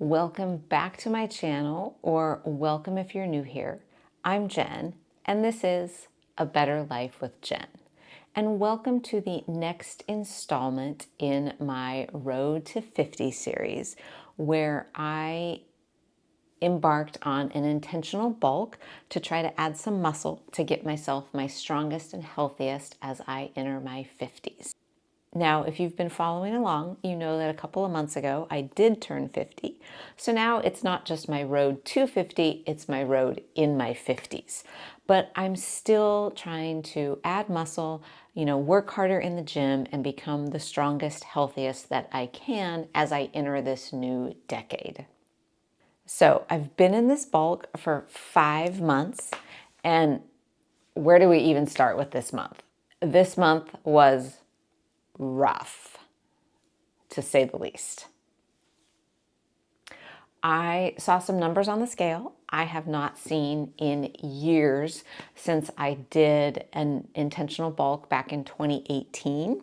Welcome back to my channel, or welcome if you're new here. I'm Jen, and this is A Better Life with Jen. And welcome to the next installment in my Road to 50 series, where I embarked on an intentional bulk to try to add some muscle to get myself my strongest and healthiest as I enter my 50s. Now, if you've been following along, you know that a couple of months ago I did turn 50. So now it's not just my road to 50, it's my road in my 50s. But I'm still trying to add muscle, work harder in the gym and become the strongest, healthiest that I can as I enter this new decade. So I've been in this bulk for 5 months, and where do we even start with this month? This month was rough, to say the least. I saw some numbers on the scale I have not seen in years since I did an intentional bulk back in 2018.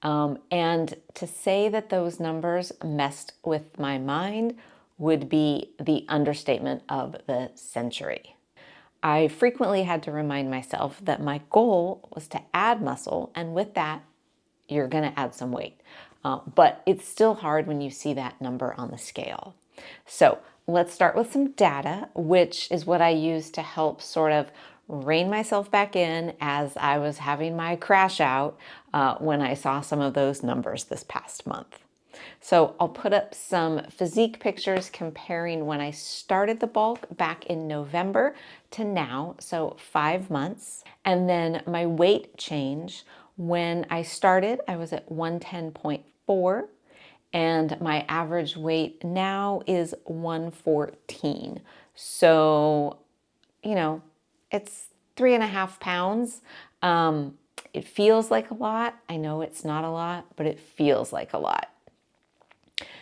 And to say that those numbers messed with my mind would be the understatement of the century. I frequently had to remind myself that my goal was to add muscle, and with that, you're going to add some weight. But it's still hard when you see that number on the scale. So let's start with some data, which is what I use to help sort of rein myself back in as I was having my crash out when I saw some of those numbers this past month. So I'll put up some physique pictures comparing when I started the bulk back in November to now, so 5 months. And then my weight change. When I started, I was at 110.4, and my average weight now is 114. So, it's 3.5 pounds. It feels like a lot. I know it's not a lot, but it feels like a lot.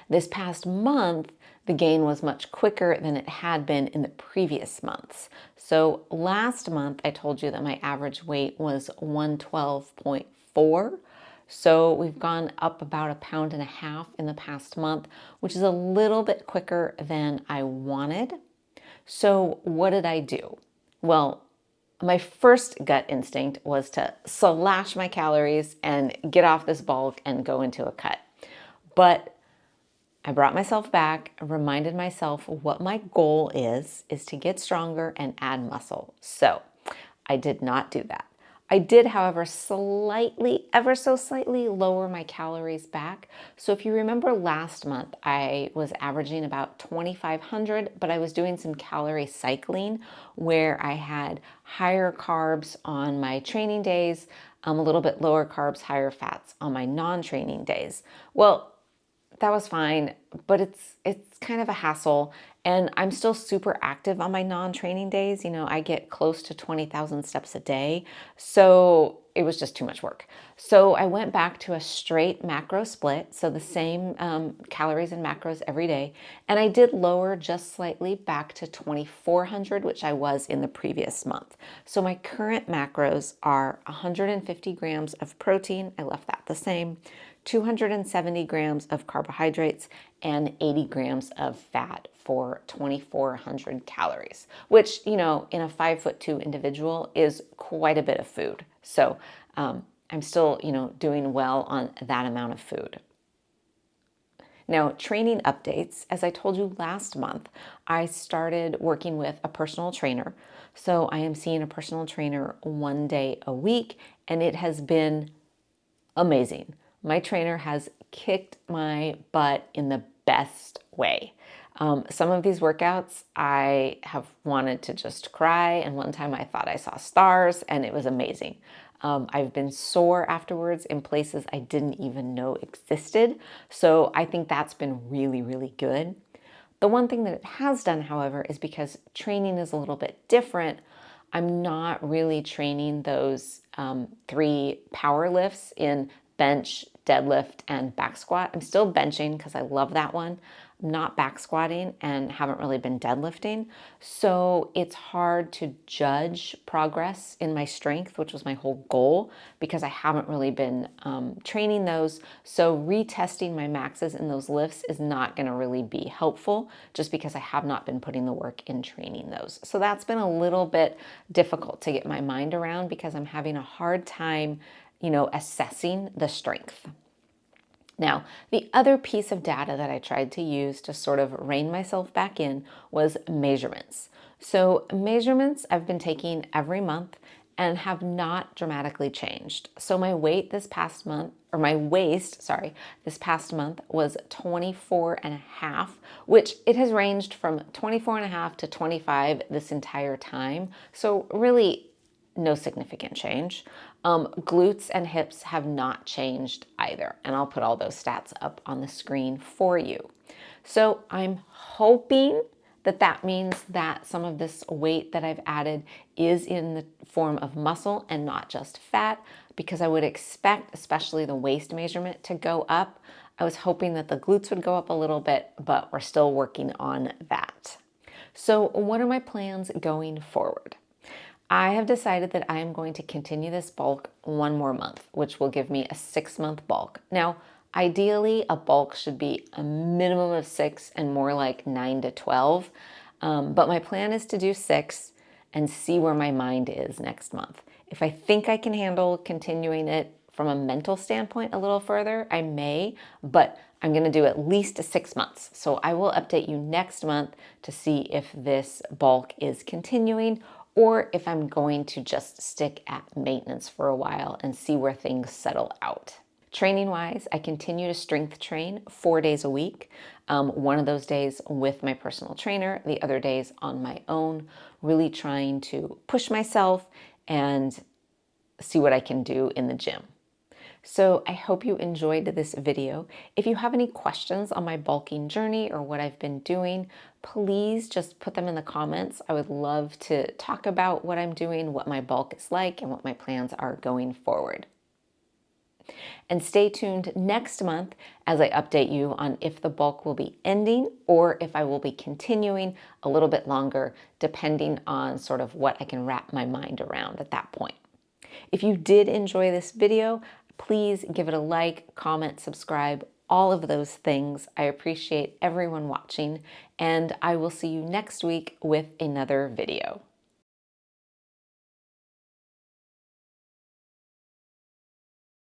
This past month, the gain was much quicker than it had been in the previous months. So last month, I told you that my average weight was 112.4. So we've gone up about 1.5 pounds in the past month, which is a little bit quicker than I wanted. So what did I do? Well, my first gut instinct was to slash my calories and get off this bulk and go into a cut. But I brought myself back, reminded myself what my goal is to get stronger and add muscle. So I did not do that. I did, however, ever so slightly lower my calories back. So if you remember last month, I was averaging about 2,500, but I was doing some calorie cycling where I had higher carbs on my training days, a little bit lower carbs, higher fats on my non-training days. Well, that was fine, but it's kind of a hassle, and I'm still super active on my non-training days. I get close to 20,000 steps a day, so it was just too much work. So I went back to a straight macro split, so the same calories and macros every day, and I did lower just slightly back to 2,400, which I was in the previous month. So my current macros are 150 grams of protein, I left that the same, 270 grams of carbohydrates, and 80 grams of fat for 2,400 calories, which, in a 5'2" individual is quite a bit of food. So I'm still, doing well on that amount of food. Now, training updates. As I told you last month, I started working with a personal trainer. So I am seeing a personal trainer 1 day a week, and it has been amazing. My trainer has kicked my butt in the best way. Some of these workouts I have wanted to just cry, and one time I thought I saw stars, and it was amazing. I've been sore afterwards in places I didn't even know existed, so I think that's been really, really good. The one thing that it has done, however, is because training is a little bit different, I'm not really training those 3 power lifts in bench, deadlift, and back squat. I'm still benching because I love that one. I'm not back squatting and haven't really been deadlifting. So it's hard to judge progress in my strength, which was my whole goal, because I haven't really been training those. So retesting my maxes in those lifts is not going to really be helpful just because I have not been putting the work in training those. So that's been a little bit difficult to get my mind around because I'm having a hard time, assessing the strength. Now, the other piece of data that I tried to use to sort of rein myself back in was measurements. So measurements I've been taking every month and have not dramatically changed. So my weight this past month, or my waist, sorry, this past month was 24 and a half, which it has ranged from 24 and a half to 25 this entire time. So really no significant change. Glutes and hips have not changed either. And I'll put all those stats up on the screen for you. So I'm hoping that means that some of this weight that I've added is in the form of muscle and not just fat, because I would expect, especially the waist measurement, to go up. I was hoping that the glutes would go up a little bit, but we're still working on that. So what are my plans going forward? I have decided that I am going to continue this bulk one more month, which will give me a 6-month bulk. Now, ideally, a bulk should be a minimum of 6 and more like 9 to 12. But my plan is to do 6 and see where my mind is next month. If I think I can handle continuing it from a mental standpoint a little further, I may, but I'm going to do at least 6 months. So I will update you next month to see if this bulk is continuing or if I'm going to just stick at maintenance for a while and see where things settle out. Training wise, I continue to strength train 4 days a week. One of those days with my personal trainer, the other days on my own, really trying to push myself and see what I can do in the gym. So I hope you enjoyed this video. If you have any questions on my bulking journey or what I've been doing, please just put them in the comments. I would love to talk about what I'm doing, what my bulk is like, and what my plans are going forward. And stay tuned next month as I update you on if the bulk will be ending or if I will be continuing a little bit longer, depending on sort of what I can wrap my mind around at that point. If you did enjoy this video, please give it a like, comment, subscribe, all of those things. I appreciate everyone watching, and I will see you next week with another video.